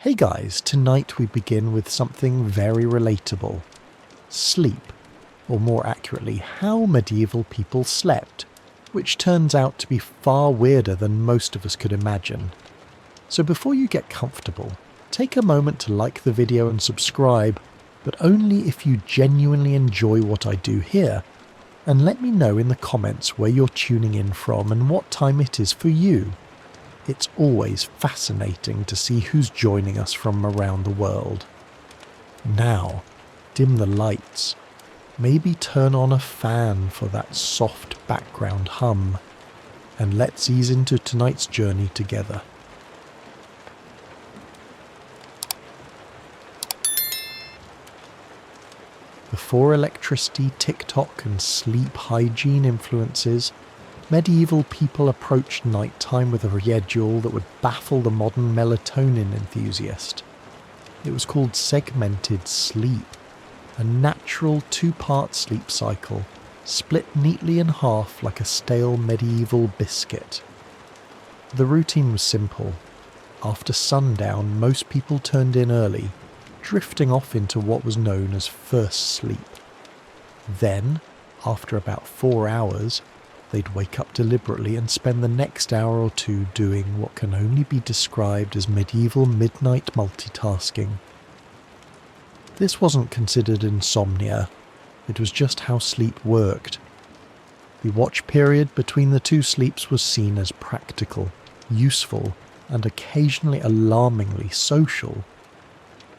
Hey guys, tonight we begin with something very relatable. Sleep, or more accurately, how medieval people slept, which turns out to be far weirder than most of us could imagine. So before you get comfortable, take a moment to like the video and subscribe, but only if you genuinely enjoy what I do here, and let me know in the comments where you're tuning in from and what time it is for you. It's always fascinating to see who's joining us from around the world. Now, dim the lights. Maybe turn on a fan for that soft background hum. And let's ease into tonight's journey together. Before electricity, TikTok and sleep hygiene influences, medieval people approached nighttime with a schedule that would baffle the modern melatonin enthusiast. It was called segmented sleep, a natural two-part sleep cycle, split neatly in half like a stale medieval biscuit. The routine was simple. After sundown, most people turned in early, drifting off into what was known as first sleep. Then, after about 4 hours, they'd wake up deliberately and spend the next hour or two doing what can only be described as medieval midnight multitasking. This wasn't considered insomnia, it was just how sleep worked. The watch period between the two sleeps was seen as practical, useful, and occasionally alarmingly social.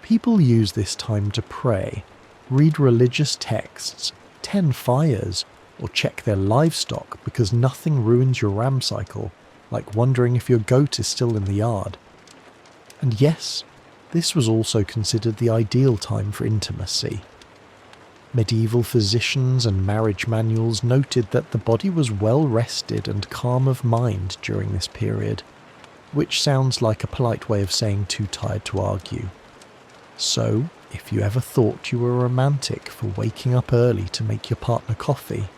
People used this time to pray, read religious texts, tend fires, or check their livestock because nothing ruins your RAM cycle, like wondering if your goat is still in the yard. And yes, this was also considered the ideal time for intimacy. Medieval physicians and marriage manuals noted that the body was well rested and calm of mind during this period, which sounds like a polite way of saying too tired to argue. So, if you ever thought you were romantic for waking up early to make your partner coffee,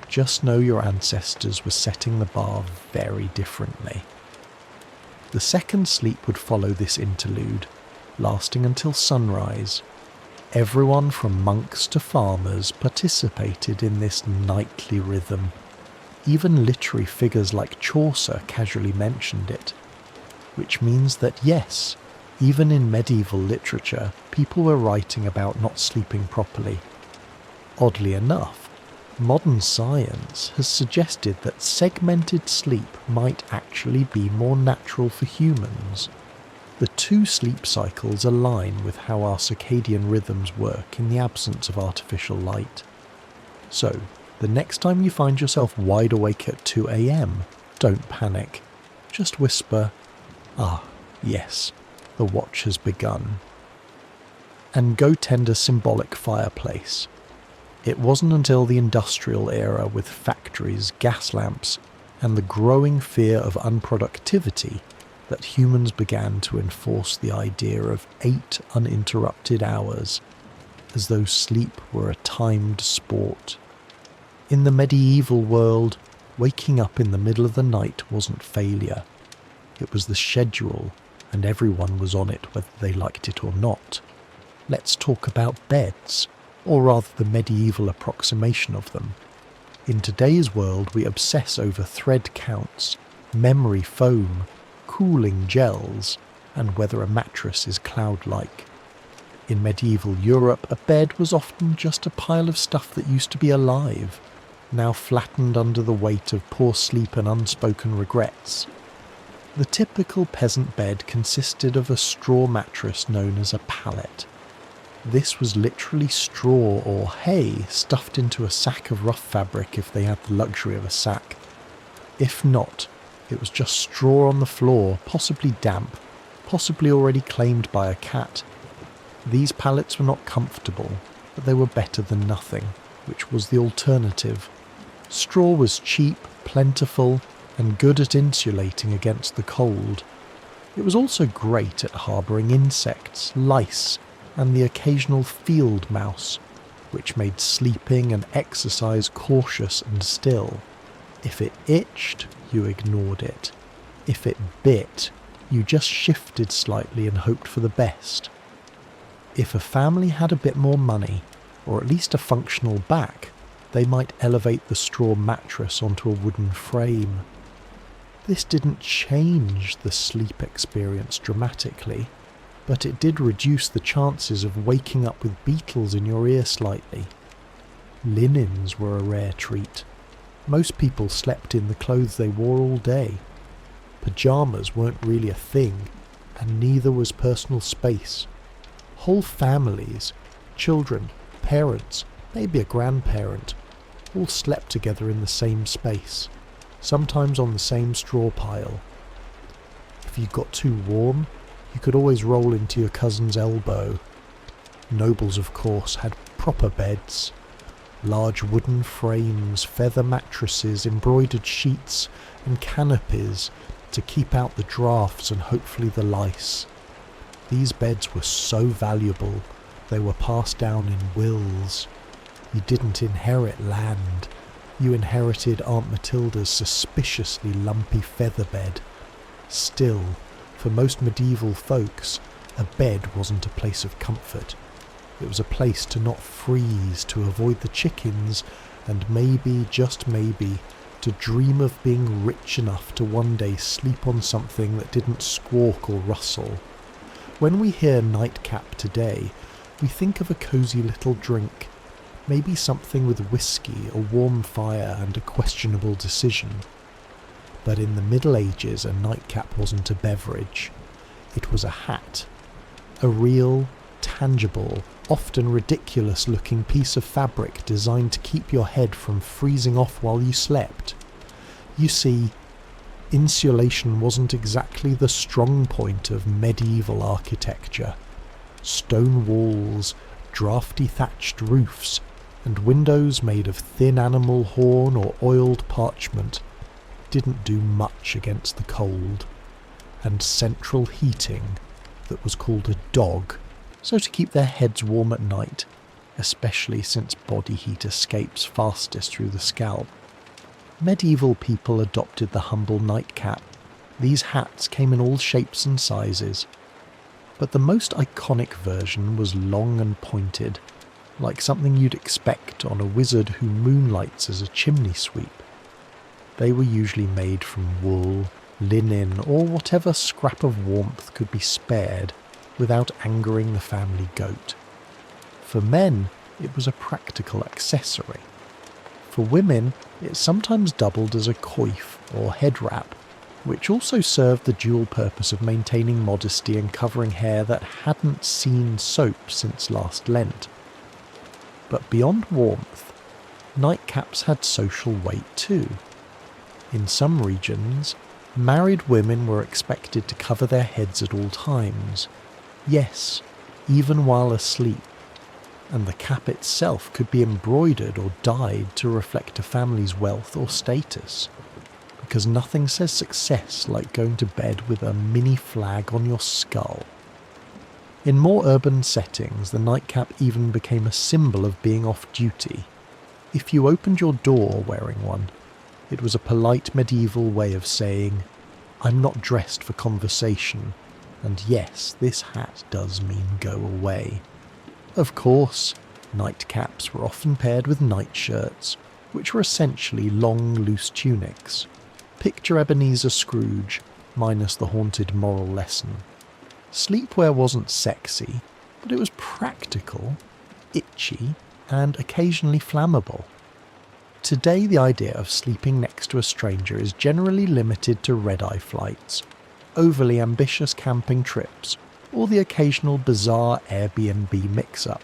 just know your ancestors were setting the bar very differently. The second sleep would follow this interlude, lasting until sunrise. Everyone from monks to farmers participated in this nightly rhythm. Even literary figures like Chaucer casually mentioned it, which means that yes, even in medieval literature, people were writing about not sleeping properly. Oddly enough, modern science has suggested that segmented sleep might actually be more natural for humans. The two sleep cycles align with how our circadian rhythms work in the absence of artificial light. So, the next time you find yourself wide awake at 2 a.m, don't panic. Just whisper, "Ah, yes, the watch has begun." And go tend a symbolic fireplace. It wasn't until the industrial era with factories, gas lamps, and the growing fear of unproductivity that humans began to enforce the idea of 8 uninterrupted hours, as though sleep were a timed sport. In the medieval world, waking up in the middle of the night wasn't failure. It was the schedule, and everyone was on it whether they liked it or not. Let's talk about beds, or rather the medieval approximation of them. In today's world we obsess over thread counts, memory foam, cooling gels, and whether a mattress is cloud-like. In medieval Europe, a bed was often just a pile of stuff that used to be alive, now flattened under the weight of poor sleep and unspoken regrets. The typical peasant bed consisted of a straw mattress known as a pallet. This was literally straw or hay stuffed into a sack of rough fabric if they had the luxury of a sack. If not, it was just straw on the floor, possibly damp, possibly already claimed by a cat. These pallets were not comfortable, but they were better than nothing, which was the alternative. Straw was cheap, plentiful, and good at insulating against the cold. It was also great at harbouring insects, lice, and the occasional field mouse, which made sleeping and exercise cautious and still. If it itched, you ignored it. If it bit, You just shifted slightly and hoped for the best. If a family had a bit more money, or at least a functional back, they might elevate the straw mattress onto a wooden frame. This didn't change the sleep experience dramatically, but it did reduce the chances of waking up with beetles in your ear slightly. Linens were a rare treat. Most people slept in the clothes they wore all day. Pyjamas weren't really a thing, and neither was personal space. Whole families, children, parents, maybe a grandparent, all slept together in the same space, sometimes on the same straw pile. If you got too warm, you could always roll into your cousin's elbow. Nobles, of course, had proper beds. Large wooden frames, feather mattresses, embroidered sheets, and canopies to keep out the drafts and hopefully the lice. These beds were so valuable, they were passed down in wills. You didn't inherit land, you inherited Aunt Matilda's suspiciously lumpy feather bed. Still, for most medieval folks, a bed wasn't a place of comfort. It was a place to not freeze, to avoid the chickens, and maybe, just maybe, to dream of being rich enough to one day sleep on something that didn't squawk or rustle. When we hear nightcap today, we think of a cosy little drink, maybe something with whiskey, a warm fire, and a questionable decision. But in the Middle Ages, a nightcap wasn't a beverage. It was a hat. A real, tangible, often ridiculous-looking piece of fabric designed to keep your head from freezing off while you slept. You see, insulation wasn't exactly the strong point of medieval architecture. Stone walls, drafty thatched roofs, and windows made of thin animal horn or oiled parchment didn't do much against the cold, and central heating that was called a dog, so to keep their heads warm at night, especially since body heat escapes fastest through the scalp. Medieval people adopted the humble nightcap. These hats came in all shapes and sizes, but the most iconic version was long and pointed, like something you'd expect on a wizard who moonlights as a chimney sweep. They were usually made from wool, linen, or whatever scrap of warmth could be spared without angering the family goat. For men, it was a practical accessory. For women, it sometimes doubled as a coif or head wrap, which also served the dual purpose of maintaining modesty and covering hair that hadn't seen soap since last Lent. But beyond warmth, nightcaps had social weight too. In some regions, married women were expected to cover their heads at all times. Yes, even while asleep. And the cap itself could be embroidered or dyed to reflect a family's wealth or status. Because nothing says success like going to bed with a mini flag on your skull. In more urban settings, the nightcap even became a symbol of being off duty. If you opened your door wearing one, it was a polite medieval way of saying, "I'm not dressed for conversation, and yes, this hat does mean go away." Of course, nightcaps were often paired with nightshirts, which were essentially long, loose tunics. Picture Ebenezer Scrooge, minus the haunted moral lesson. Sleepwear wasn't sexy, but it was practical, itchy, and occasionally flammable. Today, the idea of sleeping next to a stranger is generally limited to red-eye flights, overly ambitious camping trips, or the occasional bizarre Airbnb mix-up.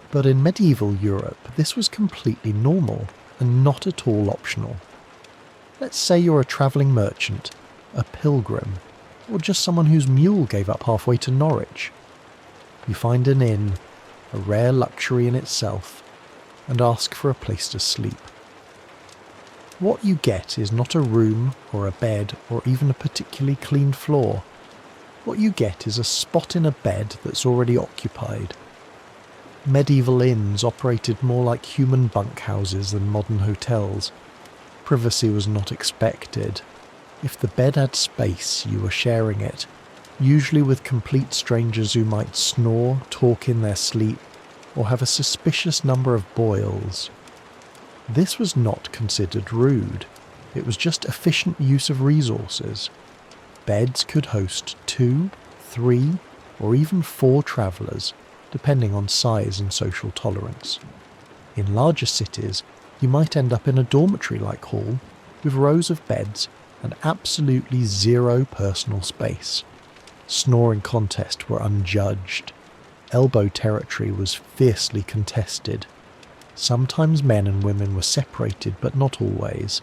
But in medieval Europe, this was completely normal and not at all optional. Let's say you're a travelling merchant, a pilgrim, or just someone whose mule gave up halfway to Norwich. You find an inn, a rare luxury in itself, and ask for a place to sleep. What you get is not a room or a bed or even a particularly clean floor. What you get is a spot in a bed that's already occupied. Medieval inns operated more like human bunkhouses than modern hotels. Privacy was not expected. If the bed had space, you were sharing it, usually with complete strangers who might snore, talk in their sleep, or have a suspicious number of boils. This was not considered rude. It was just efficient use of resources. Beds could host 2, 3, or even 4 travellers, depending on size and social tolerance. In larger cities, you might end up in a dormitory-like hall with rows of beds and absolutely zero personal space. Snoring contests were unjudged. Elbow territory was fiercely contested. Sometimes men and women were separated, but not always.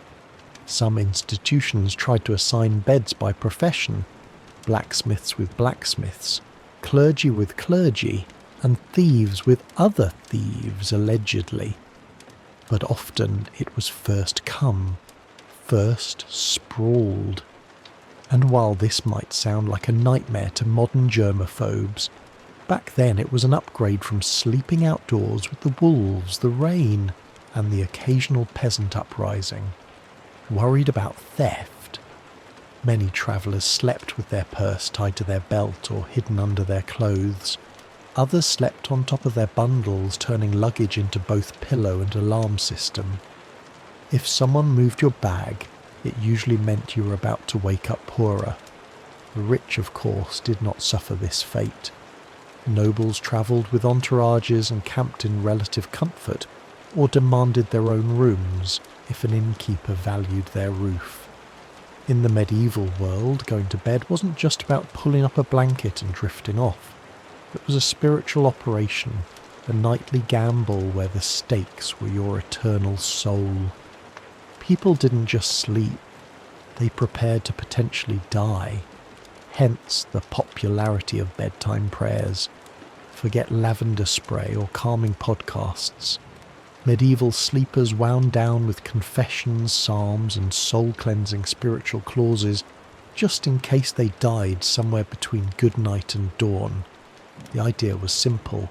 Some institutions tried to assign beds by profession, blacksmiths with blacksmiths, clergy with clergy, and thieves with other thieves, allegedly. But often it was first come, first sprawled. And while this might sound like a nightmare to modern germaphobes, back then it was an upgrade from sleeping outdoors with the wolves, the rain, and the occasional peasant uprising. Worried about theft, many travellers slept with their purse tied to their belt or hidden under their clothes. Others slept on top of their bundles, turning luggage into both pillow and alarm system. If someone moved your bag, it usually meant you were about to wake up poorer. The rich, of course, did not suffer this fate. Nobles travelled with entourages and camped in relative comfort, or demanded their own rooms if an innkeeper valued their roof. In the medieval world, going to bed wasn't just about pulling up a blanket and drifting off. It was a spiritual operation, a nightly gamble where the stakes were your eternal soul. People didn't just sleep, they prepared to potentially die. Hence the popularity of bedtime prayers. Forget lavender spray or calming podcasts. Medieval sleepers wound down with confessions, psalms, and soul-cleansing spiritual clauses, just in case they died somewhere between good night and dawn. The idea was simple.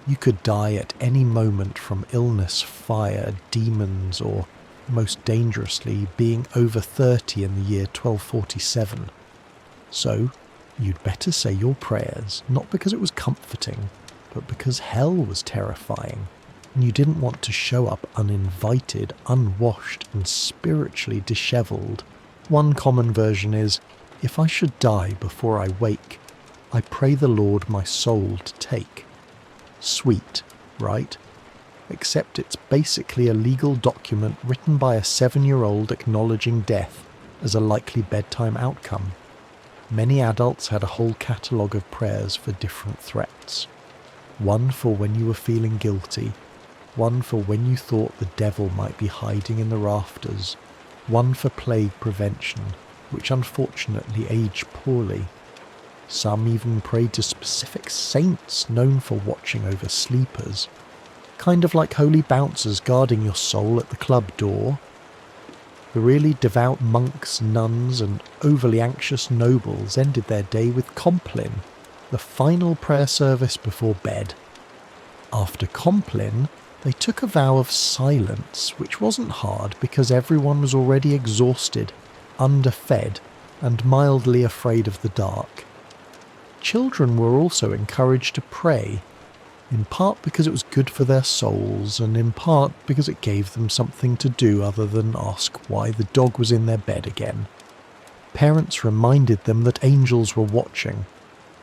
You could die at any moment from illness, fire, demons, or, most dangerously, being over 30 in the year 1247. So, you'd better say your prayers, not because it was comforting, but because hell was terrifying, and you didn't want to show up uninvited, unwashed, and spiritually dishevelled. One common version is, if I should die before I wake, I pray the Lord my soul to take. Sweet, right? Except it's basically a legal document written by a 7-year-old acknowledging death as a likely bedtime outcome. Many adults had a whole catalogue of prayers for different threats. One for when you were feeling guilty, one for when you thought the devil might be hiding in the rafters, one for plague prevention, which unfortunately aged poorly. Some even prayed to specific saints known for watching over sleepers, kind of like holy bouncers guarding your soul at the club door. The really devout monks, nuns, and overly anxious nobles ended their day with Compline, the final prayer service before bed. After Compline, they took a vow of silence, which wasn't hard because everyone was already exhausted, underfed, and mildly afraid of the dark. Children were also encouraged to pray, in part because it was good for their souls, and in part because it gave them something to do other than ask why the dog was in their bed again. Parents reminded them that angels were watching,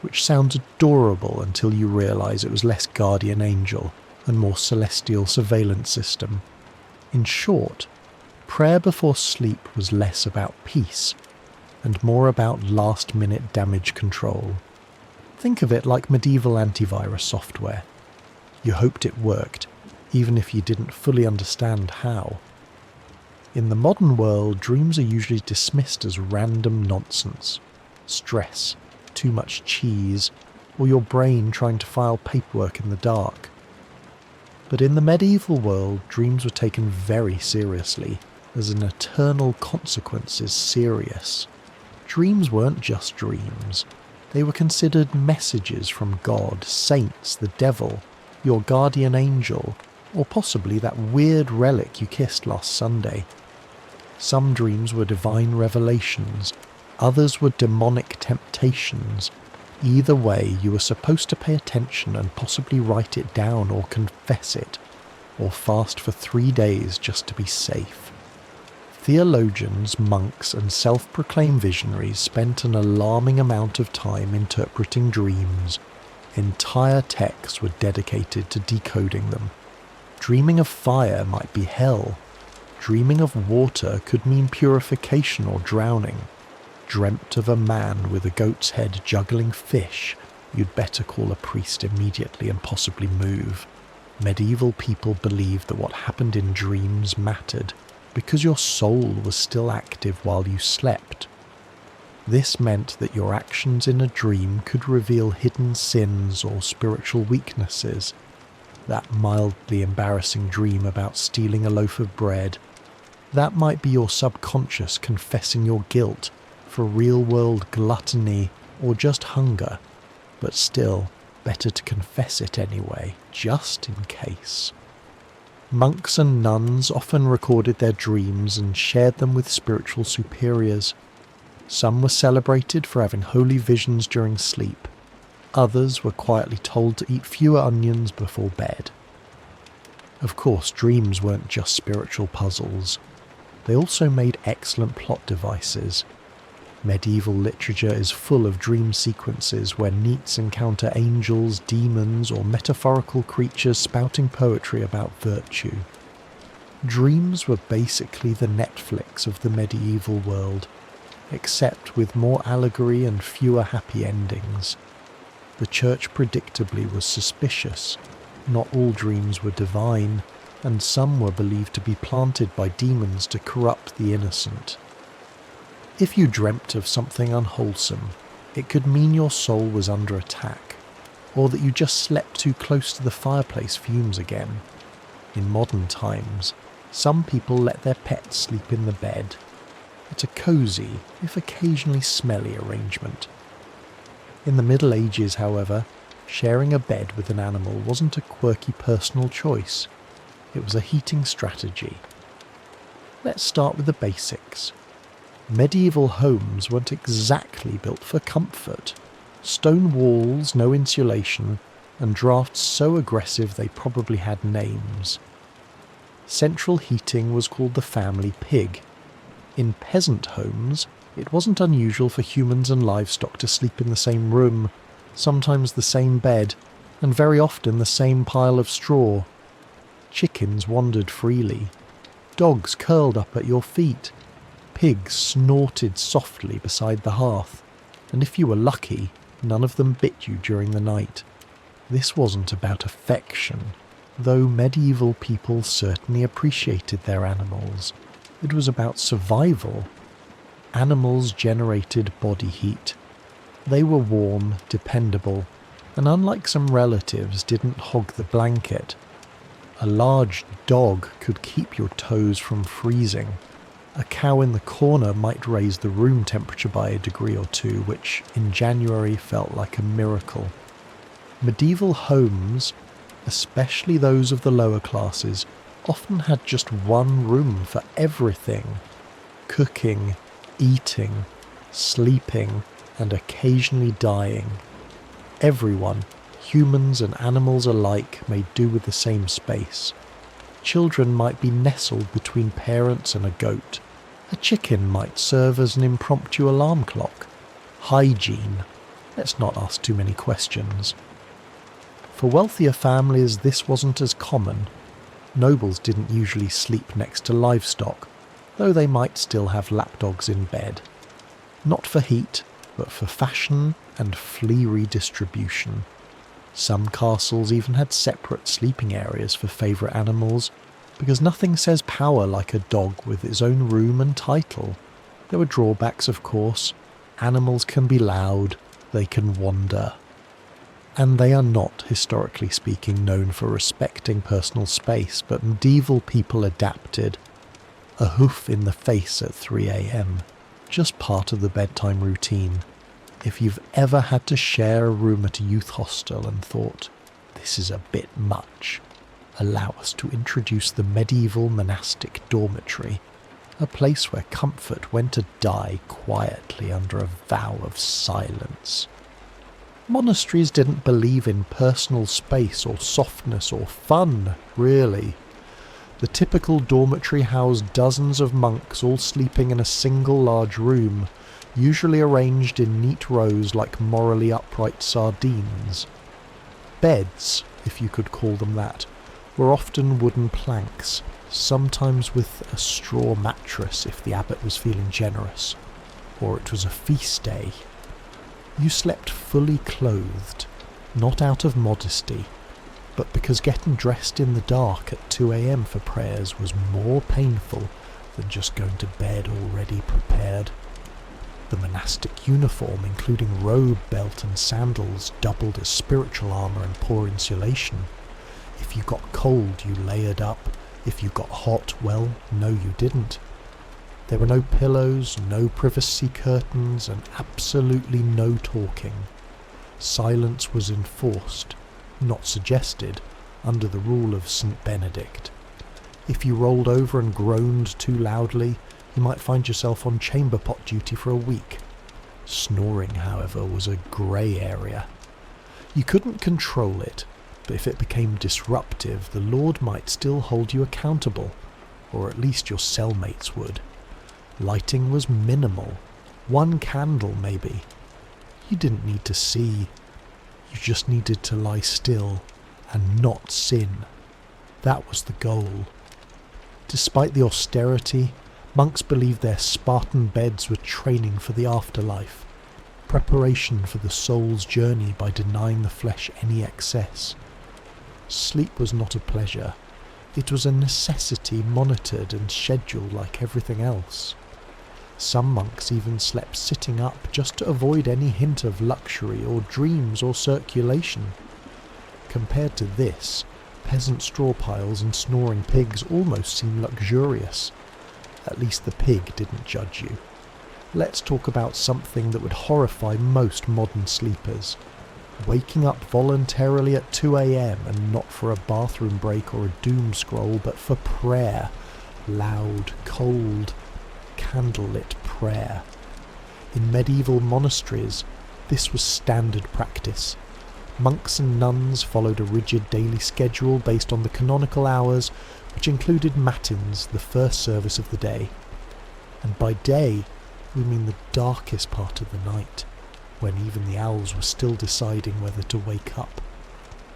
which sounds adorable until you realise it was less guardian angel and more celestial surveillance system. In short, prayer before sleep was less about peace, and more about last-minute damage control. Think of it like medieval antivirus software. You hoped it worked, even if you didn't fully understand how. In the modern world, dreams are usually dismissed as random nonsense. Stress, too much cheese, or your brain trying to file paperwork in the dark. But in the medieval world, dreams were taken very seriously, as an eternal consequence is serious. Dreams weren't just dreams. They were considered messages from God, saints, the devil, your guardian angel, or possibly that weird relic you kissed last Sunday. Some dreams were divine revelations, others were demonic temptations. Either way, you were supposed to pay attention and possibly write it down or confess it, or fast for 3 days just to be safe. Theologians, monks, and self-proclaimed visionaries spent an alarming amount of time interpreting dreams. Entire texts were dedicated to decoding them. Dreaming of fire might be hell. Dreaming of water could mean purification or drowning. Dreamt of a man with a goat's head juggling fish, you'd better call a priest immediately and possibly move. Medieval people believed that what happened in dreams mattered, because your soul was still active while you slept. This meant that your actions in a dream could reveal hidden sins or spiritual weaknesses. That mildly embarrassing dream about stealing a loaf of bread, that might be your subconscious confessing your guilt for real-world gluttony or just hunger, but still, better to confess it anyway, just in case. Monks and nuns often recorded their dreams and shared them with spiritual superiors. Some were celebrated for having holy visions during sleep. Others were quietly told to eat fewer onions before bed. Of course, dreams weren't just spiritual puzzles. They also made excellent plot devices. Medieval literature is full of dream sequences where knights encounter angels, demons, or metaphorical creatures spouting poetry about virtue. Dreams were basically the Netflix of the medieval world, except with more allegory and fewer happy endings. The church predictably was suspicious. Not all dreams were divine, and some were believed to be planted by demons to corrupt the innocent. If you dreamt of something unwholesome, it could mean your soul was under attack, or that you just slept too close to the fireplace fumes again. In modern times, some people let their pets sleep in the bed. It's a cosy, if occasionally smelly arrangement. In the Middle Ages, however, sharing a bed with an animal wasn't a quirky personal choice. It was a heating strategy. Let's start with the basics. Medieval homes weren't exactly built for comfort. Stone walls, no insulation, and drafts so aggressive they probably had names. Central heating was called the family pig. In peasant homes, it wasn't unusual for humans and livestock to sleep in the same room, sometimes the same bed, and very often the same pile of straw. Chickens wandered freely. Dogs curled up at your feet. Pigs snorted softly beside the hearth, and if you were lucky, none of them bit you during the night. This wasn't about affection, though medieval people certainly appreciated their animals. It was about survival. Animals generated body heat. They were warm, dependable, and unlike some relatives, didn't hog the blanket. A large dog could keep your toes from freezing. A cow in the corner might raise the room temperature by a degree or two, which in January felt like a miracle. Medieval homes, especially those of the lower classes, often had just one room for everything. Cooking, eating, sleeping, and occasionally dying. Everyone, humans and animals alike, made do with the same space. Children might be nestled between parents and a goat. A chicken might serve as an impromptu alarm clock. Hygiene. Let's not ask too many questions. For wealthier families, this wasn't as common. Nobles didn't usually sleep next to livestock, though they might still have lapdogs in bed. Not for heat, but for fashion and flea redistribution. Some castles even had separate sleeping areas for favourite animals, because nothing says power like a dog with its own room and title. There were drawbacks, of course. Animals can be loud, they can wander. And they are not, historically speaking, known for respecting personal space, but medieval people adapted. A hoof in the face at 3 a.m, just part of the bedtime routine. If you've ever had to share a room at a youth hostel and thought, this is a bit much, allow us to introduce the medieval monastic dormitory. a place where comfort went to die quietly under a vow of silence. Monasteries didn't believe in personal space or softness or fun, really. The typical dormitory housed dozens of monks all sleeping in a single large room, usually arranged in neat rows like morally upright sardines. Beds, if you could call them that, were often wooden planks, sometimes with a straw mattress if the abbot was feeling generous, or it was a feast day. You slept fully clothed, not out of modesty, but because getting dressed in the dark at 2 a.m. for prayers was more painful than just going to bed already prepared. The monastic uniform, including robe, belt and sandals, doubled as spiritual armour and poor insulation. If you got cold, you layered up. If you got hot, well, no you didn't. There were no pillows, no privacy curtains, and absolutely no talking. Silence was enforced, not suggested, under the rule of St. Benedict. If you rolled over and groaned too loudly, you might find yourself on chamber pot duty for a week. Snoring, however, was a grey area. You couldn't control it, but if it became disruptive, the Lord might still hold you accountable, or at least your cellmates would. Lighting was minimal. 1 candle, maybe. You didn't need to see. You just needed to lie still and not sin. That was the goal. Despite the austerity, monks believed their Spartan beds were training for the afterlife, preparation for the soul's journey by denying the flesh any excess. Sleep was not a pleasure. It was a necessity monitored and scheduled like everything else. Some monks even slept sitting up just to avoid any hint of luxury or dreams or circulation. Compared to this, peasant straw piles and snoring pigs almost seem luxurious. At least the pig didn't judge you. Let's talk about something that would horrify most modern sleepers. Waking up voluntarily at 2 a.m. and not for a bathroom break or a doom scroll, but for prayer. Loud, cold, candlelit prayer. In medieval monasteries, this was standard practice. Monks and nuns followed a rigid daily schedule based on the canonical hours, which included matins, the first service of the day. And by day, we mean the darkest part of the night, when even the owls were still deciding whether to wake up.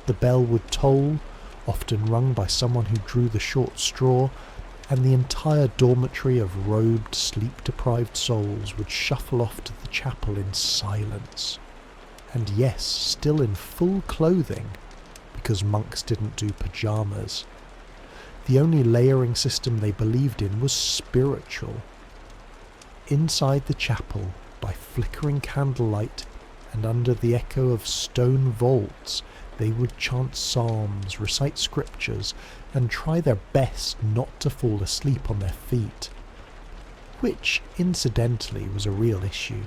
The bell would toll, often rung by someone who drew the short straw, and the entire dormitory of robed, sleep-deprived souls would shuffle off to the chapel in silence. And yes, still in full clothing, because monks didn't do pyjamas. The only layering system they believed in was spiritual. Inside the chapel, by flickering candlelight and under the echo of stone vaults, they would chant psalms, recite scriptures, and try their best not to fall asleep on their feet. Which, incidentally, was a real issue.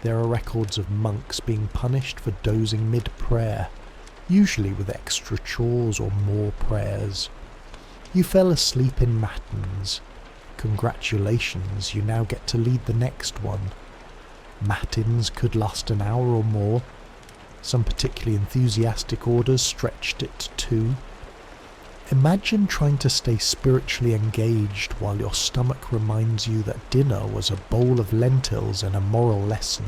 There are records of monks being punished for dozing mid-prayer, usually with extra chores or more prayers. You fell asleep in matins. Congratulations, you now get to lead the next one. Matins could last an hour or more. Some particularly enthusiastic orders stretched it to 2. Imagine trying to stay spiritually engaged while your stomach reminds you that dinner was a bowl of lentils and a moral lesson,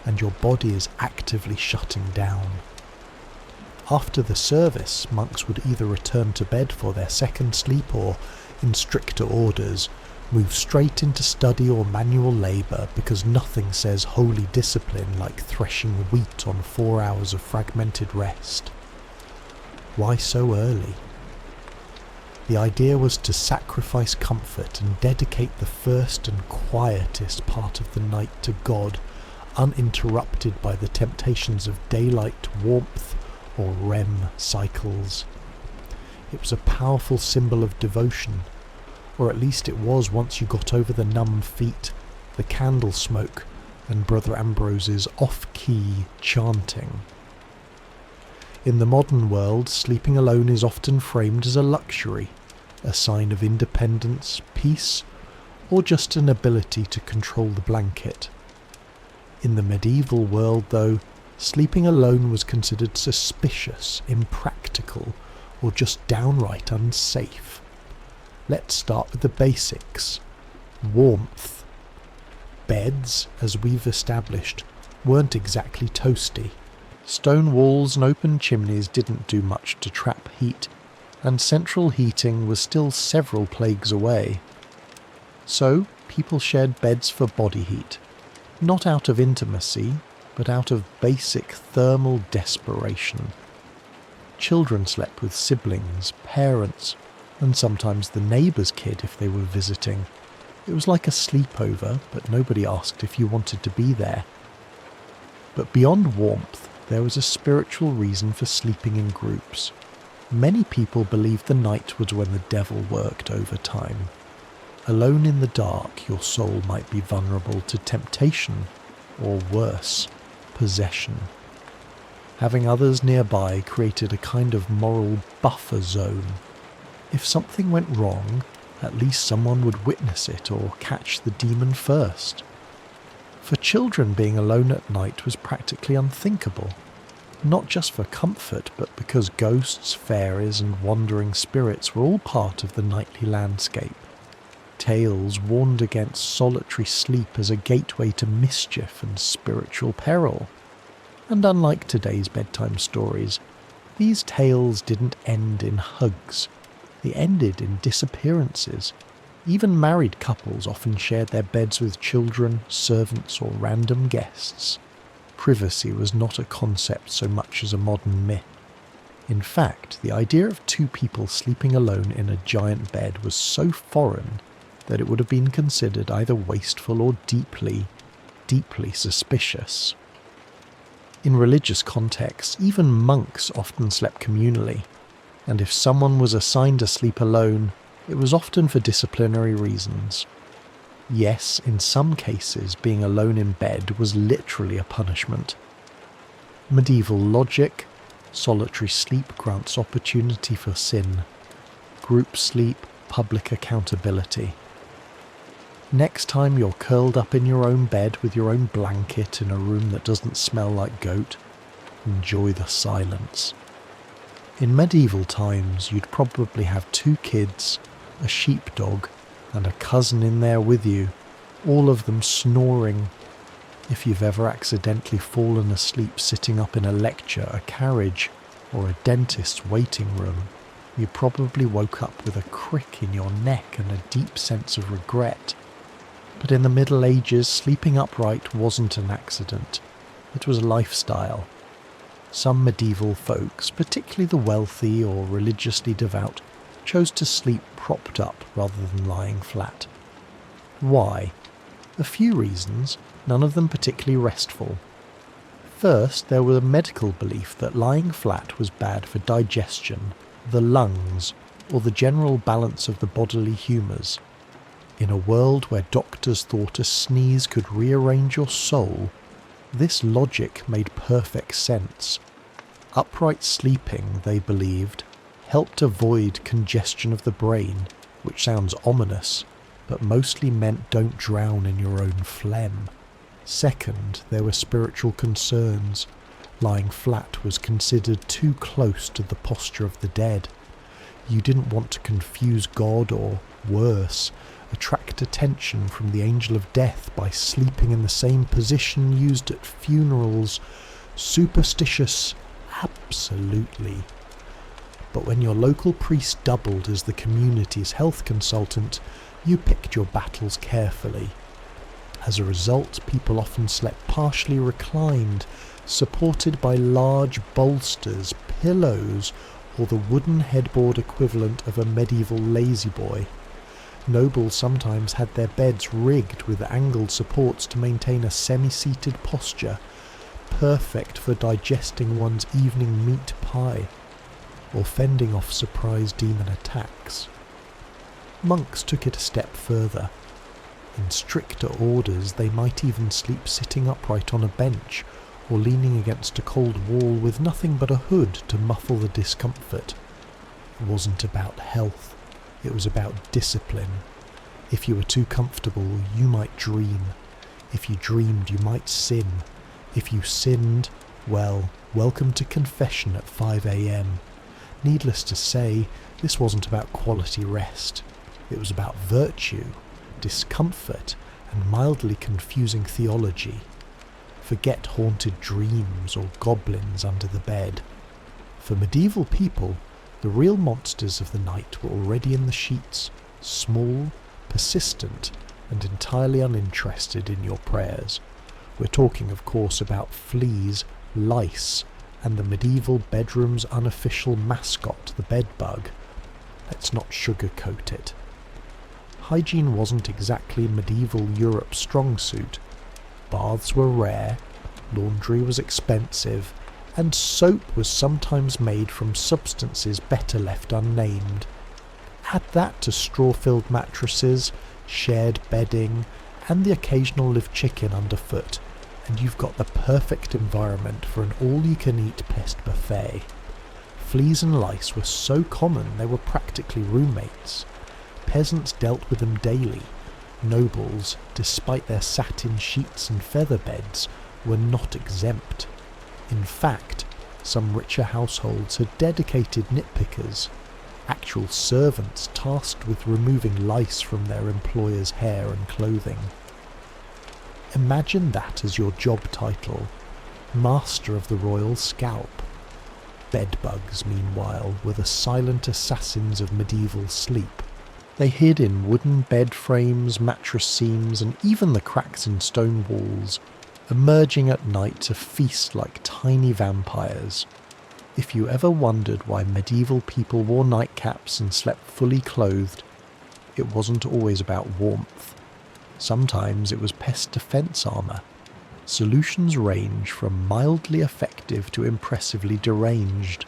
and your body is actively shutting down. After the service, monks would either return to bed for their second sleep or, in stricter orders, move straight into study or manual labour, because nothing says holy discipline like threshing wheat on 4 hours of fragmented rest. Why so early? The idea was to sacrifice comfort and dedicate the first and quietest part of the night to God, uninterrupted by the temptations of daylight warmth or REM cycles. It was a powerful symbol of devotion, or at least it was once you got over the numb feet, the candle smoke, and Brother Ambrose's off-key chanting. In the modern world, sleeping alone is often framed as a luxury, a sign of independence, peace, or just an ability to control the blanket. In the medieval world, though, sleeping alone was considered suspicious, impractical, or just downright unsafe. Let's start with the basics. Warmth. Beds, as we've established, weren't exactly toasty. Stone walls and open chimneys didn't do much to trap heat, and central heating was still several plagues away. So, people shared beds for body heat, not out of intimacy, but out of basic thermal desperation. Children slept with siblings, parents, and sometimes the neighbour's kid if they were visiting. It was like a sleepover, but nobody asked if you wanted to be there. But beyond warmth, there was a spiritual reason for sleeping in groups. Many people believed the night was when the devil worked overtime. Alone in the dark, your soul might be vulnerable to temptation, or worse, possession. Having others nearby created a kind of moral buffer zone. If something went wrong, at least someone would witness it or catch the demon first. For children, being alone at night was practically unthinkable, not just for comfort, but because ghosts, fairies, and wandering spirits were all part of the nightly landscape. Tales warned against solitary sleep as a gateway to mischief and spiritual peril. And unlike today's bedtime stories, these tales didn't end in hugs. They ended in disappearances. Even married couples often shared their beds with children, servants, or random guests. Privacy was not a concept so much as a modern myth. In fact, the idea of two people sleeping alone in a giant bed was so foreign that it would have been considered either wasteful or deeply, deeply suspicious. In religious contexts, even monks often slept communally, and if someone was assigned to sleep alone, it was often for disciplinary reasons. Yes, in some cases, being alone in bed was literally a punishment. Medieval logic: solitary sleep grants opportunity for sin. Group sleep, public accountability. Next time you're curled up in your own bed with your own blanket in a room that doesn't smell like goat, enjoy the silence. In medieval times, you'd probably have 2 kids, a sheepdog, and a cousin in there with you, all of them snoring. If you've ever accidentally fallen asleep sitting up in a lecture, a carriage, or a dentist's waiting room, you probably woke up with a crick in your neck and a deep sense of regret. But in the Middle Ages, sleeping upright wasn't an accident. It was a lifestyle. Some medieval folks, particularly the wealthy or religiously devout, chose to sleep propped up rather than lying flat. Why? A few reasons, none of them particularly restful. First, there was a medical belief that lying flat was bad for digestion, the lungs, or the general balance of the bodily humours. In a world where doctors thought a sneeze could rearrange your soul, this logic made perfect sense. Upright sleeping, they believed, helped avoid congestion of the brain, which sounds ominous, but mostly meant don't drown in your own phlegm. Second, there were spiritual concerns. Lying flat was considered too close to the posture of the dead. You didn't want to confuse God or, worse, attract attention from the angel of death by sleeping in the same position used at funerals. Superstitious? Absolutely. But when your local priest doubled as the community's health consultant, you picked your battles carefully. As a result, people often slept partially reclined, supported by large bolsters, pillows, or the wooden headboard equivalent of a medieval lazy-boy. Nobles sometimes had their beds rigged with angled supports to maintain a semi-seated posture, perfect for digesting one's evening meat pie, or fending off surprise demon attacks. Monks took it a step further. In stricter orders, they might even sleep sitting upright on a bench, or leaning against a cold wall with nothing but a hood to muffle the discomfort. It wasn't about health, it was about discipline. If you were too comfortable, you might dream. If you dreamed, you might sin. If you sinned, well, welcome to confession at 5 a.m. Needless to say, this wasn't about quality rest. It was about virtue, discomfort, and mildly confusing theology. Forget haunted dreams or goblins under the bed. For medieval people, the real monsters of the night were already in the sheets, small, persistent, and entirely uninterested in your prayers. We're talking, of course, about fleas, lice, and the medieval bedroom's unofficial mascot, the bedbug. Let's not sugarcoat it. Hygiene wasn't exactly medieval Europe's strong suit. Baths were rare, laundry was expensive, and soap was sometimes made from substances better left unnamed. Add that to straw-filled mattresses, shared bedding, and the occasional live chicken underfoot, and you've got the perfect environment for an all-you-can-eat pest buffet. Fleas and lice were so common they were practically roommates. Peasants dealt with them daily. Nobles, despite their satin sheets and feather beds, were not exempt. In fact, some richer households had dedicated nitpickers, actual servants tasked with removing lice from their employers' hair and clothing. Imagine that as your job title, Master of the Royal Scalp. Bedbugs, meanwhile, were the silent assassins of medieval sleep. They hid in wooden bed frames, mattress seams, and even the cracks in stone walls, emerging at night to feast like tiny vampires. If you ever wondered why medieval people wore nightcaps and slept fully clothed, it wasn't always about warmth. Sometimes it was pest defense armor. Solutions range from mildly effective to impressively deranged.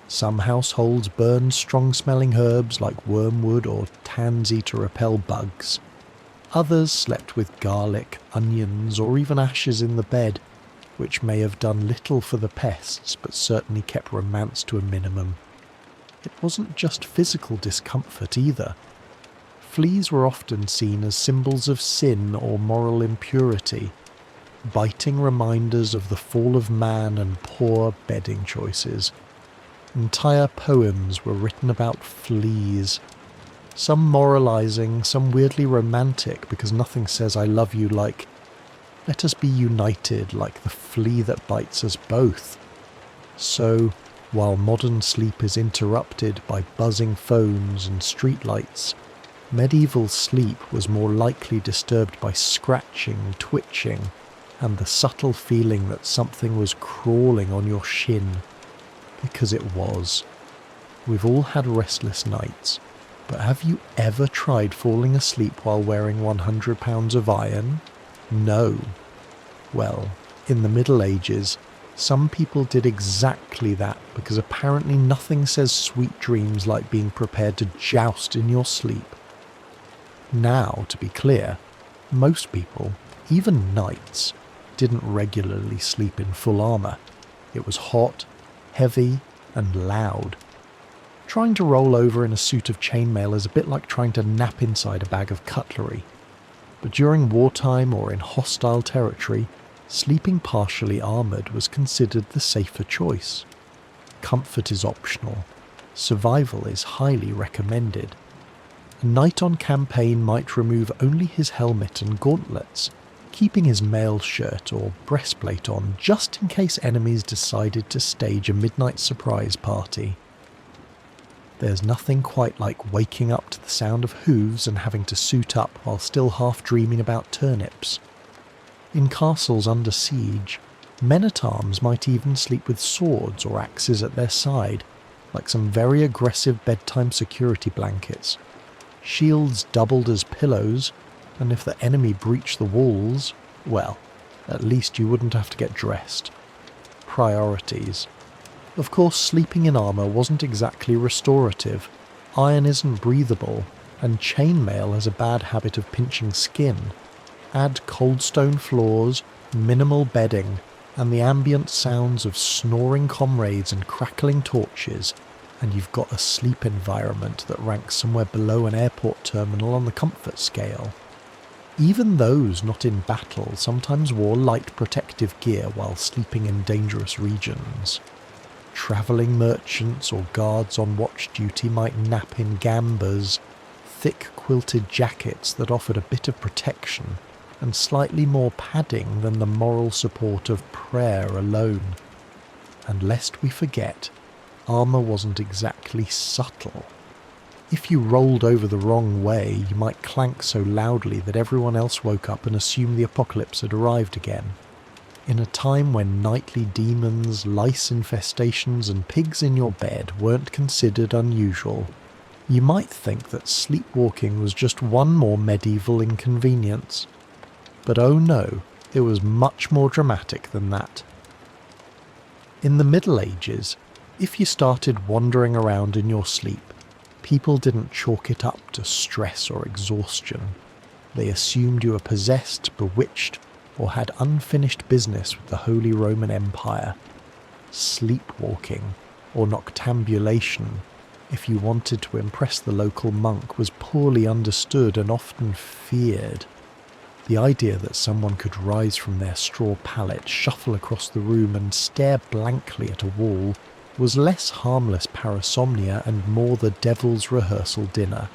Some households burned strong-smelling herbs like wormwood or tansy to repel bugs. Others slept with garlic, onions, or even ashes in the bed, which may have done little for the pests but certainly kept romance to a minimum. It wasn't just physical discomfort either. Fleas were often seen as symbols of sin or moral impurity, biting reminders of the fall of man and poor bedding choices. Entire poems were written about fleas, some moralizing, some weirdly romantic, because nothing says I love you like, let us be united like the flea that bites us both. So, while modern sleep is interrupted by buzzing phones and streetlights, medieval sleep was more likely disturbed by scratching, twitching, and the subtle feeling that something was crawling on your shin. Because it was. We've all had restless nights, but have you ever tried falling asleep while wearing 100 pounds of iron? No. Well, in the Middle Ages, some people did exactly that because apparently nothing says sweet dreams like being prepared to joust in your sleep. Now, to be clear, most people, even knights, didn't regularly sleep in full armour. It was hot, heavy, and loud. Trying to roll over in a suit of chainmail is a bit like trying to nap inside a bag of cutlery. But during wartime or in hostile territory, sleeping partially armoured was considered the safer choice. Comfort is optional. Survival is highly recommended. A knight on campaign might remove only his helmet and gauntlets, keeping his mail shirt or breastplate on just in case enemies decided to stage a midnight surprise party. There's nothing quite like waking up to the sound of hooves and having to suit up while still half dreaming about turnips. In castles under siege, men-at-arms might even sleep with swords or axes at their side, like some very aggressive bedtime security blankets. Shields doubled as pillows, and if the enemy breached the walls, well, at least you wouldn't have to get dressed. Priorities. Of course, sleeping in armour wasn't exactly restorative. Iron isn't breathable, and chainmail has a bad habit of pinching skin. Add cold stone floors, minimal bedding, and the ambient sounds of snoring comrades and crackling torches, and you've got a sleep environment that ranks somewhere below an airport terminal on the comfort scale. Even those not in battle sometimes wore light protective gear while sleeping in dangerous regions. Travelling merchants or guards on watch duty might nap in gambas, thick quilted jackets that offered a bit of protection and slightly more padding than the moral support of prayer alone. And lest we forget, armour wasn't exactly subtle. If you rolled over the wrong way, you might clank so loudly that everyone else woke up and assumed the apocalypse had arrived again. In a time when nightly demons, lice infestations and pigs in your bed weren't considered unusual, you might think that sleepwalking was just one more medieval inconvenience. But oh no, it was much more dramatic than that. In the Middle Ages, if you started wandering around in your sleep, people didn't chalk it up to stress or exhaustion. They assumed you were possessed, bewitched, or had unfinished business with the Holy Roman Empire. Sleepwalking, or noctambulation, if you wanted to impress the local monk, was poorly understood and often feared. The idea that someone could rise from their straw pallet, shuffle across the room and stare blankly at a wall was less harmless parasomnia and more the devil's rehearsal dinner.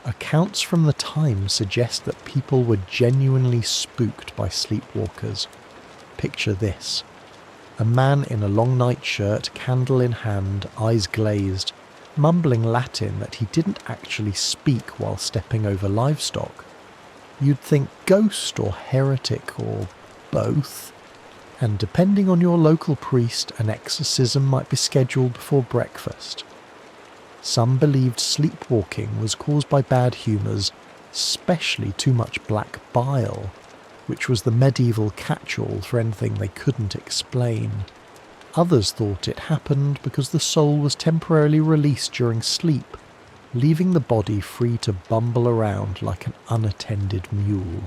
Accounts from the time suggest that people were genuinely spooked by sleepwalkers. Picture this. A man in a long nightshirt, candle in hand, eyes glazed, mumbling Latin that he didn't actually speak while stepping over livestock. You'd think ghost or heretic or both. And depending on your local priest, an exorcism might be scheduled before breakfast. Some believed sleepwalking was caused by bad humours, especially too much black bile, which was the medieval catch-all for anything they couldn't explain. Others thought it happened because the soul was temporarily released during sleep, leaving the body free to bumble around like an unattended mule.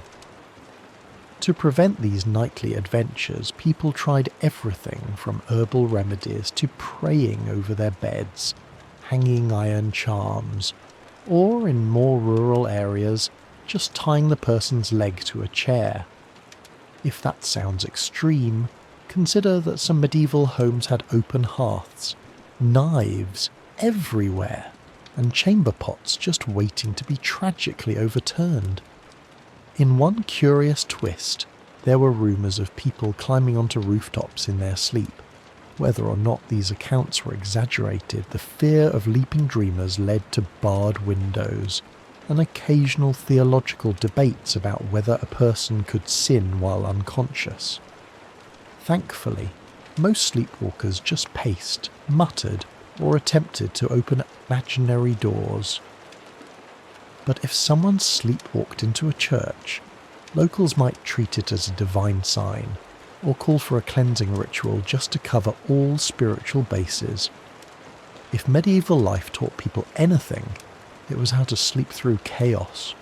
To prevent these nightly adventures, people tried everything from herbal remedies to praying over their beds, hanging iron charms, or in more rural areas, just tying the person's leg to a chair. If that sounds extreme, consider that some medieval homes had open hearths, knives everywhere, and chamber pots just waiting to be tragically overturned. In one curious twist, there were rumours of people climbing onto rooftops in their sleep. Whether or not these accounts were exaggerated, the fear of leaping dreamers led to barred windows and occasional theological debates about whether a person could sin while unconscious. Thankfully, most sleepwalkers just paced, muttered, or attempted to open imaginary doors. But if someone sleepwalked into a church, locals might treat it as a divine sign, or call for a cleansing ritual just to cover all spiritual bases. If medieval life taught people anything, it was how to sleep through chaos,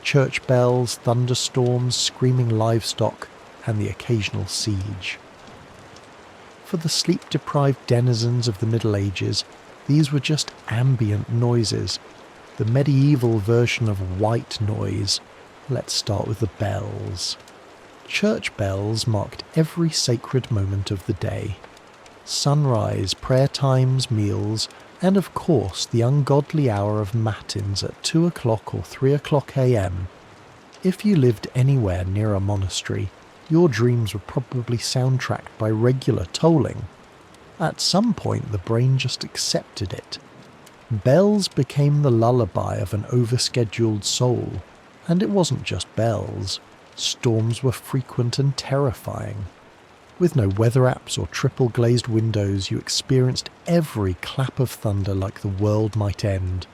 church bells, thunderstorms, screaming livestock, and the occasional siege. For the sleep-deprived denizens of the Middle Ages, these were just ambient noises, the medieval version of white noise. Let's start with the bells. Church bells marked every sacred moment of the day. Sunrise, prayer times, meals, and of course the ungodly hour of matins at 2 o'clock or 3 o'clock a.m. If you lived anywhere near a monastery, your dreams were probably soundtracked by regular tolling. At some point the brain just accepted it. Bells became the lullaby of an overscheduled soul, and it wasn't just bells. Storms were frequent and terrifying. With no weather apps or triple glazed windows, you experienced every clap of thunder like the world might end.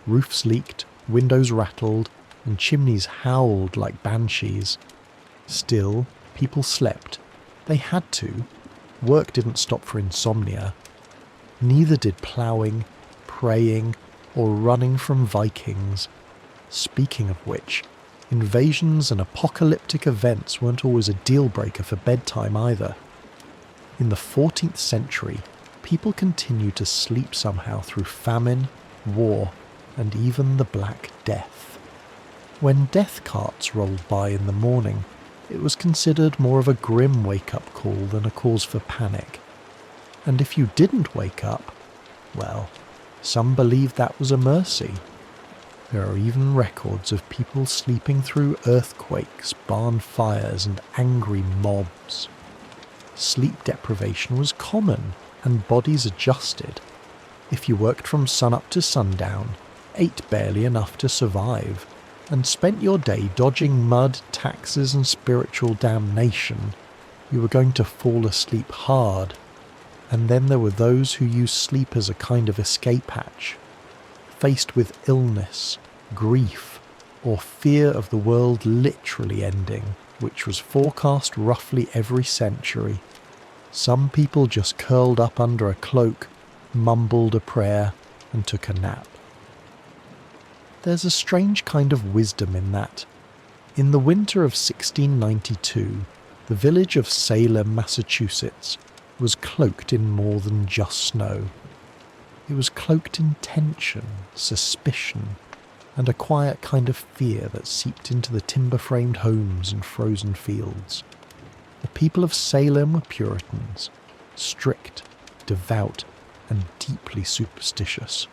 Roofs leaked, windows rattled, and chimneys howled like banshees. Still, people slept. They had to. Work didn't stop for insomnia. Neither did ploughing, praying, or running from Vikings. Speaking of which, invasions and apocalyptic events weren't always a deal-breaker for bedtime either. In the 14th century, people continued to sleep somehow through famine, war, and even the Black Death. When death carts rolled by in the morning, it was considered more of a grim wake-up call than a cause for panic. And if you didn't wake up, well, some believed that was a mercy. There are even records of people sleeping through earthquakes, barn fires, and angry mobs. Sleep deprivation was common, and bodies adjusted. If you worked from sunup to sundown, ate barely enough to survive, and spent your day dodging mud, taxes, and spiritual damnation, you were going to fall asleep hard. And then there were those who used sleep as a kind of escape hatch. Faced with illness, grief, or fear of the world literally ending, which was forecast roughly every century, some people just curled up under a cloak, mumbled a prayer, and took a nap. There's a strange kind of wisdom in that. In the winter of 1692, the village of Salem, Massachusetts, was cloaked in more than just snow. It was cloaked in tension, suspicion, and a quiet kind of fear that seeped into the timber-framed homes and frozen fields. The people of Salem were Puritans, strict, devout, and deeply superstitious.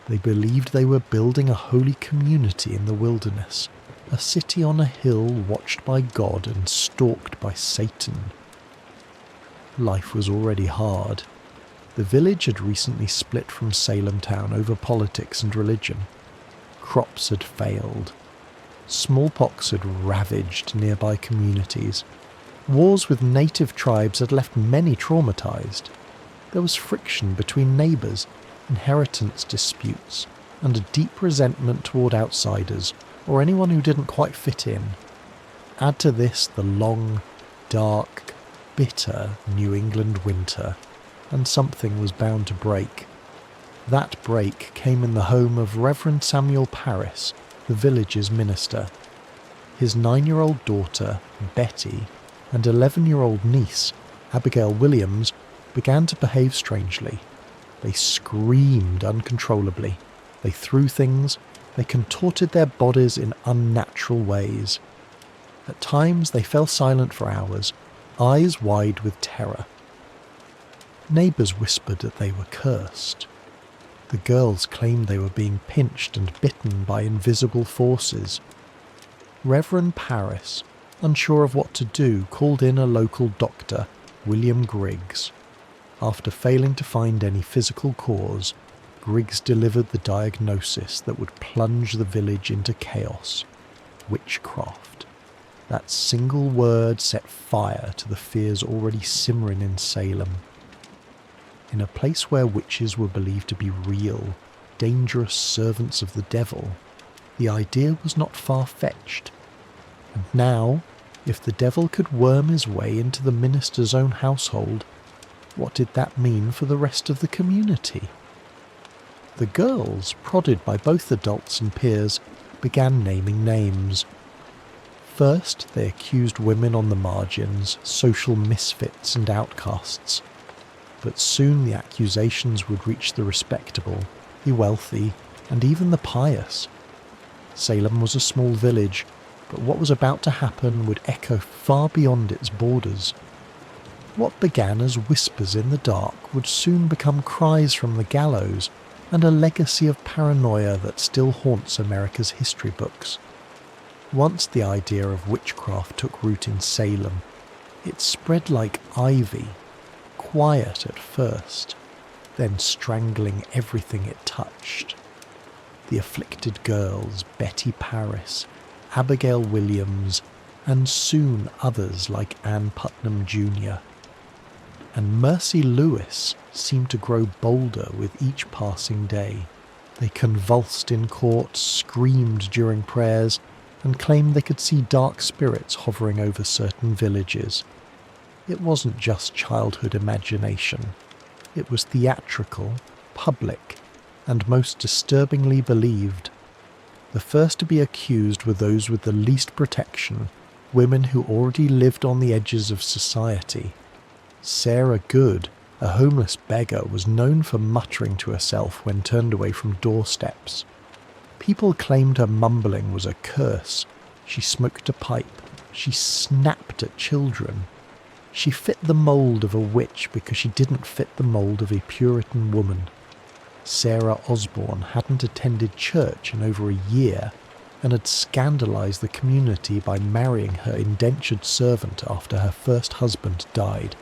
They believed they were building a holy community in the wilderness, a city on a hill watched by God and stalked by Satan. Life was already hard. The village had recently split from Salem town over politics and religion. Crops had failed. Smallpox had ravaged nearby communities. Wars with native tribes had left many traumatized. There was friction between neighbours, inheritance disputes, and a deep resentment toward outsiders or anyone who didn't quite fit in. Add to this the long, dark, bitter New England winter, and something was bound to break. That break came in the home of Reverend Samuel Parris, the village's minister. His 9-year-old daughter, Betty, and 11-year-old niece, Abigail Williams, began to behave strangely. They screamed uncontrollably. They threw things. They contorted their bodies in unnatural ways. At times they fell silent for hours, eyes wide with terror. Neighbours whispered that they were cursed. The girls claimed they were being pinched and bitten by invisible forces. Reverend Parris, unsure of what to do, called in a local doctor, William Griggs. After failing to find any physical cause, Griggs delivered the diagnosis that would plunge the village into chaos: witchcraft. That single word set fire to the fears already simmering in Salem. In a place where witches were believed to be real, dangerous servants of the devil, the idea was not far-fetched. And now, if the devil could worm his way into the minister's own household, what did that mean for the rest of the community? The girls, prodded by both adults and peers, began naming names. First, they accused women on the margins, social misfits and outcasts. But soon the accusations would reach the respectable, the wealthy, and even the pious. Salem was a small village, but what was about to happen would echo far beyond its borders. What began as whispers in the dark would soon become cries from the gallows, and a legacy of paranoia that still haunts America's history books. Once the idea of witchcraft took root in Salem, it spread like ivy, quiet at first, then strangling everything it touched. The afflicted girls, Betty Parris, Abigail Williams, and soon others like Ann Putnam Jr. And Mercy Lewis seemed to grow bolder with each passing day. They convulsed in court, screamed during prayers, and claimed they could see dark spirits hovering over certain villages. It wasn't just childhood imagination. It was theatrical, public, and most disturbingly believed. The first to be accused were those with the least protection, women who already lived on the edges of society. Sarah Good, a homeless beggar, was known for muttering to herself when turned away from doorsteps. People claimed her mumbling was a curse. She smoked a pipe. She snapped at children. She fit the mould of a witch because she didn't fit the mould of a Puritan woman. Sarah Osborne hadn't attended church in over a year and had scandalised the community by marrying her indentured servant after her first husband died.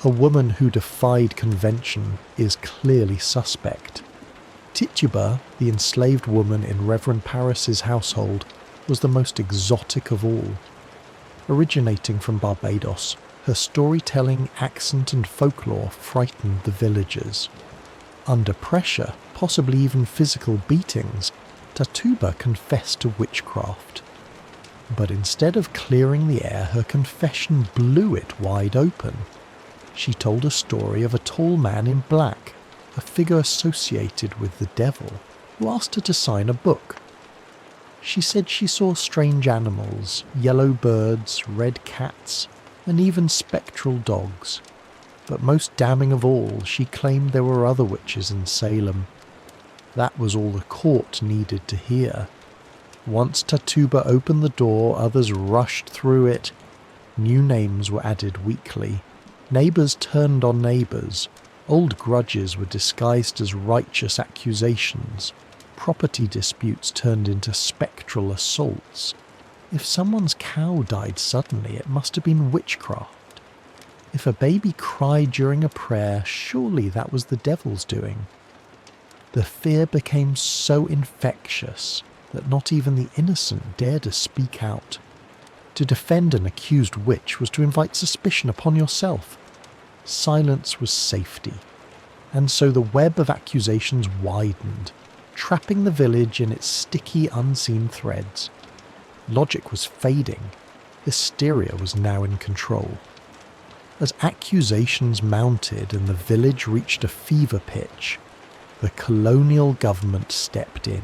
A woman who defied convention is clearly suspect. Tituba, the enslaved woman in Reverend Parris's household, was the most exotic of all. Originating from Barbados, her storytelling, accent and folklore frightened the villagers. Under pressure, possibly even physical beatings, Tituba confessed to witchcraft. But instead of clearing the air, her confession blew it wide open. She told a story of a tall man in black, a figure associated with the devil, who asked her to sign a book. She said she saw strange animals, yellow birds, red cats, and even spectral dogs. But most damning of all, she claimed there were other witches in Salem. That was all the court needed to hear. Once Tituba opened the door, others rushed through it. New names were added weekly. Neighbours turned on neighbours. Old grudges were disguised as righteous accusations. Property disputes turned into spectral assaults. If someone's cow died suddenly, it must have been witchcraft. If a baby cried during a prayer, surely that was the devil's doing. The fear became so infectious that not even the innocent dared to speak out. To defend an accused witch was to invite suspicion upon yourself. Silence was safety, and so the web of accusations widened, trapping the village in its sticky, unseen threads. Logic was fading. Hysteria was now in control. As accusations mounted and the village reached a fever pitch, the colonial government stepped in.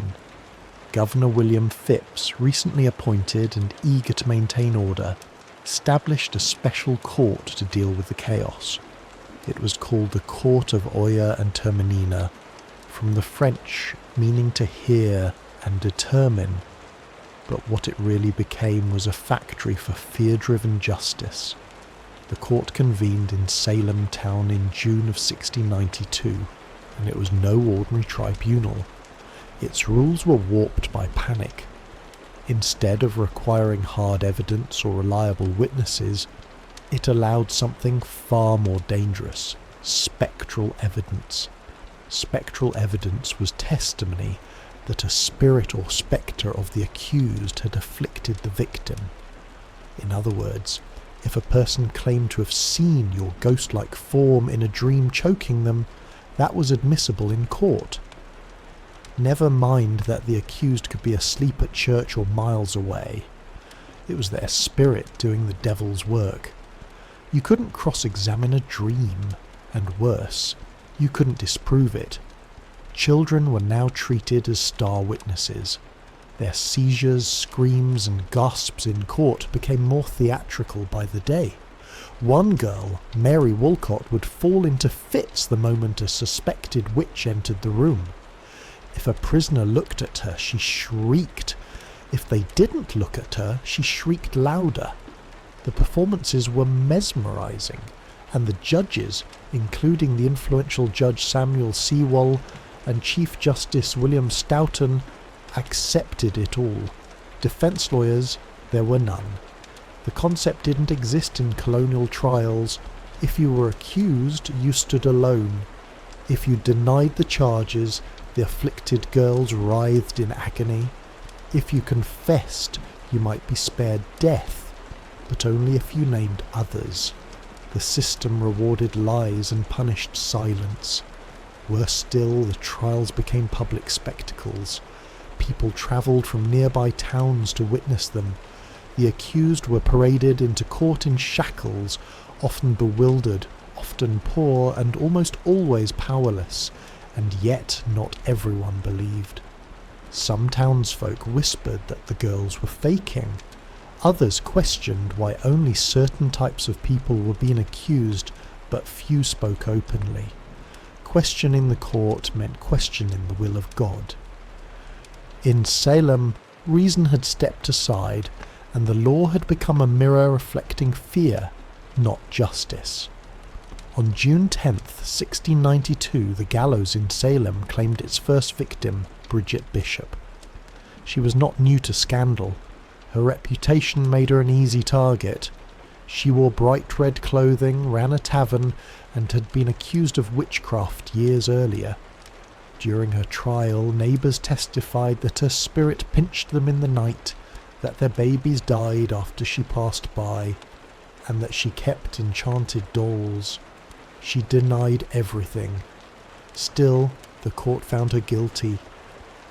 Governor William Phipps, recently appointed and eager to maintain order, established a special court to deal with the chaos. It was called the Court of Oya and Terminina, from the French meaning to hear and determine, but what it really became was a factory for fear-driven justice. The court convened in Salem town in June of 1692, and it was no ordinary tribunal. Its rules were warped by panic. Instead of requiring hard evidence or reliable witnesses, it allowed something far more dangerous: spectral evidence. Spectral evidence was testimony that a spirit or spectre of the accused had afflicted the victim. In other words, if a person claimed to have seen your ghost-like form in a dream choking them, that was admissible in court. Never mind that the accused could be asleep at church or miles away. It was their spirit doing the devil's work. You couldn't cross-examine a dream, and worse, you couldn't disprove it. Children were now treated as star witnesses. Their seizures, screams and gasps in court became more theatrical by the day. One girl, Mary Walcott, would fall into fits the moment a suspected witch entered the room. If a prisoner looked at her, she shrieked. If they didn't look at her, she shrieked louder. The performances were mesmerizing, and the judges, including the influential Judge Samuel Sewall and Chief Justice William Stoughton, accepted it all. Defense lawyers, there were none. The concept didn't exist in colonial trials. If you were accused, you stood alone. If you denied the charges, the afflicted girls writhed in agony. If you confessed, you might be spared death, but only if you named others. The system rewarded lies and punished silence. Worse still, the trials became public spectacles. People travelled from nearby towns to witness them. The accused were paraded into court in shackles, often bewildered, often poor, and almost always powerless, and yet not everyone believed. Some townsfolk whispered that the girls were faking. Others questioned why only certain types of people were being accused but few spoke openly. Questioning the court meant questioning the will of God. In Salem, reason had stepped aside, and the law had become a mirror reflecting fear, not justice. On June 10th, 1692, the gallows in Salem claimed its first victim, Bridget Bishop. She was not new to scandal. Her reputation made her an easy target. She wore bright red clothing, ran a tavern, and had been accused of witchcraft years earlier. During her trial, neighbours testified that her spirit pinched them in the night, that their babies died after she passed by, and that she kept enchanted dolls. She denied everything. Still, the court found her guilty.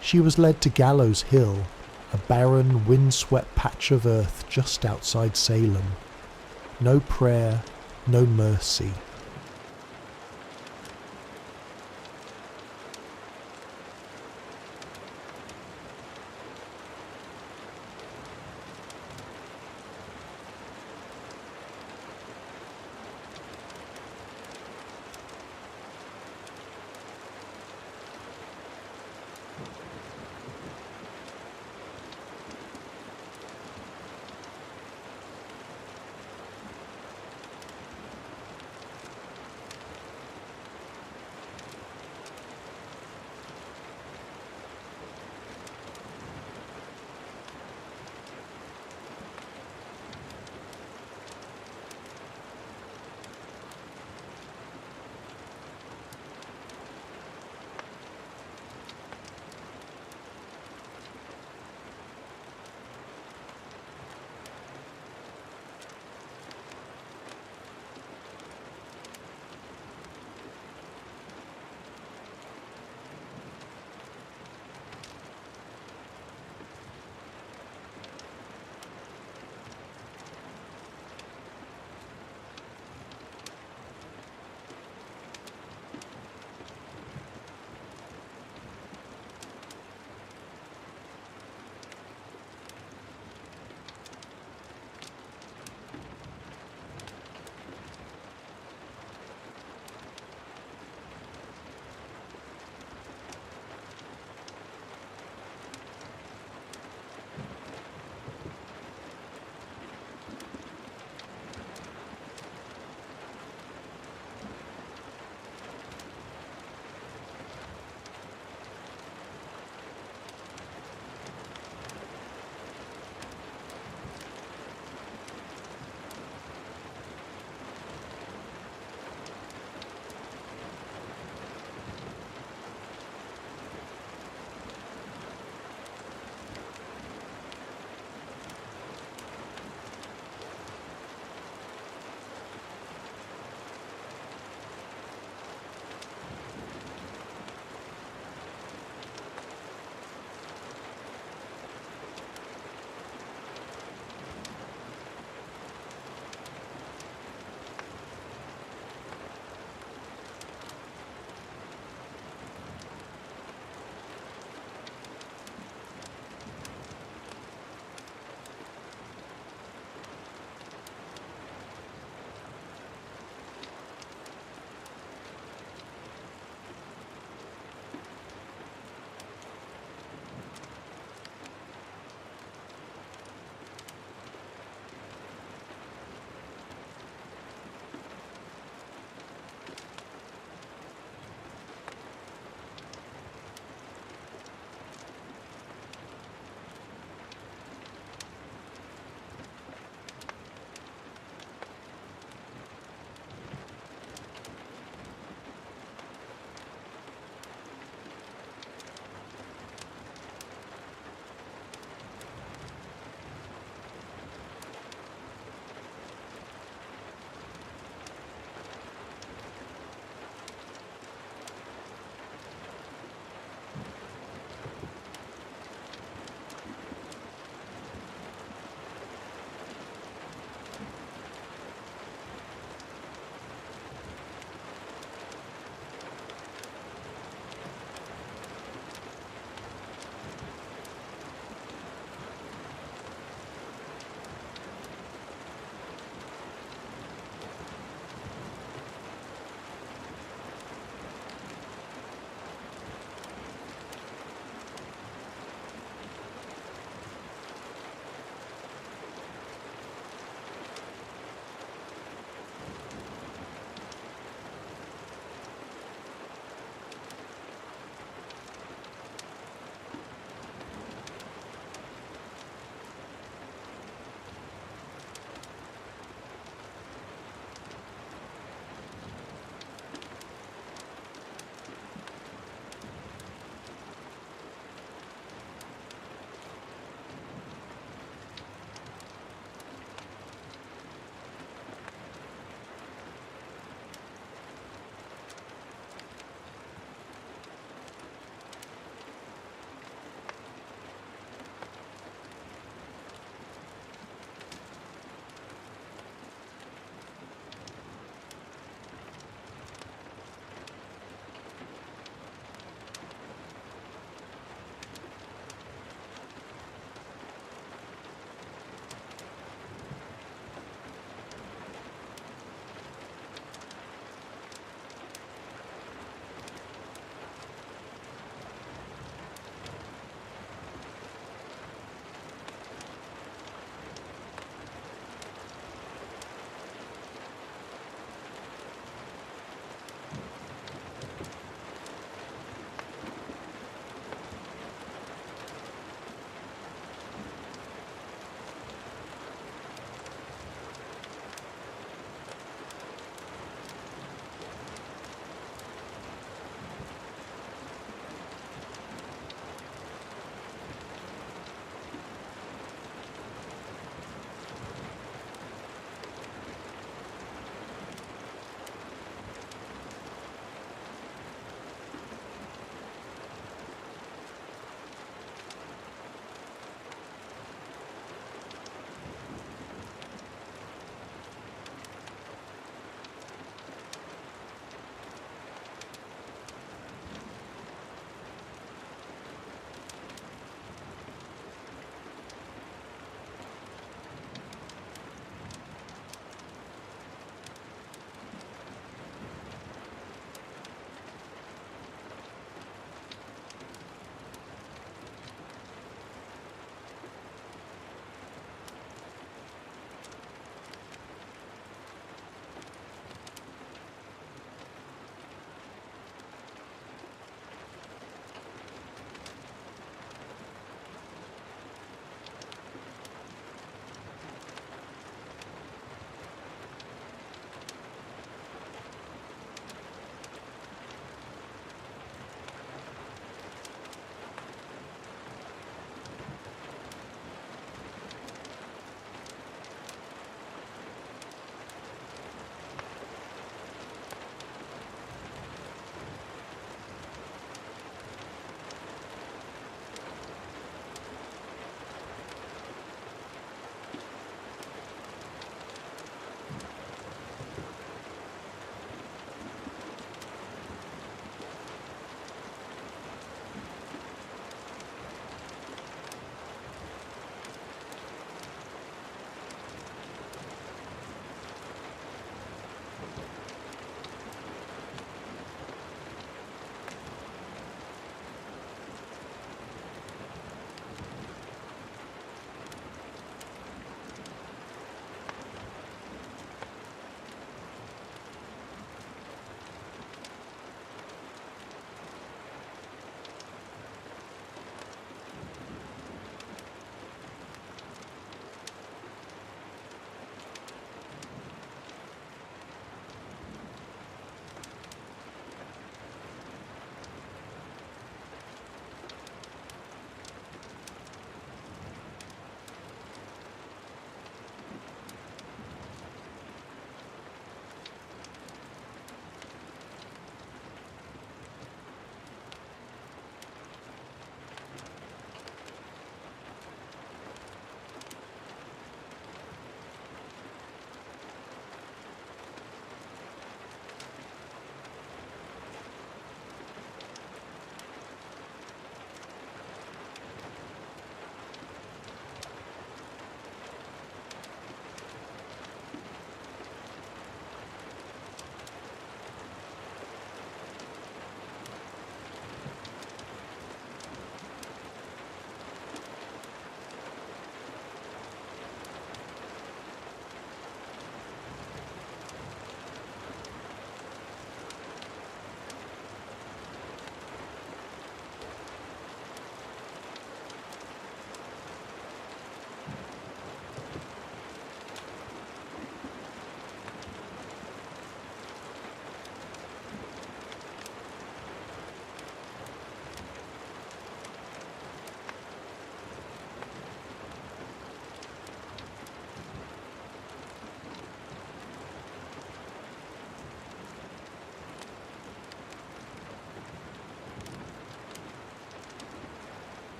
She was led to Gallows Hill, a barren, wind-swept patch of earth just outside Salem. No prayer, no mercy,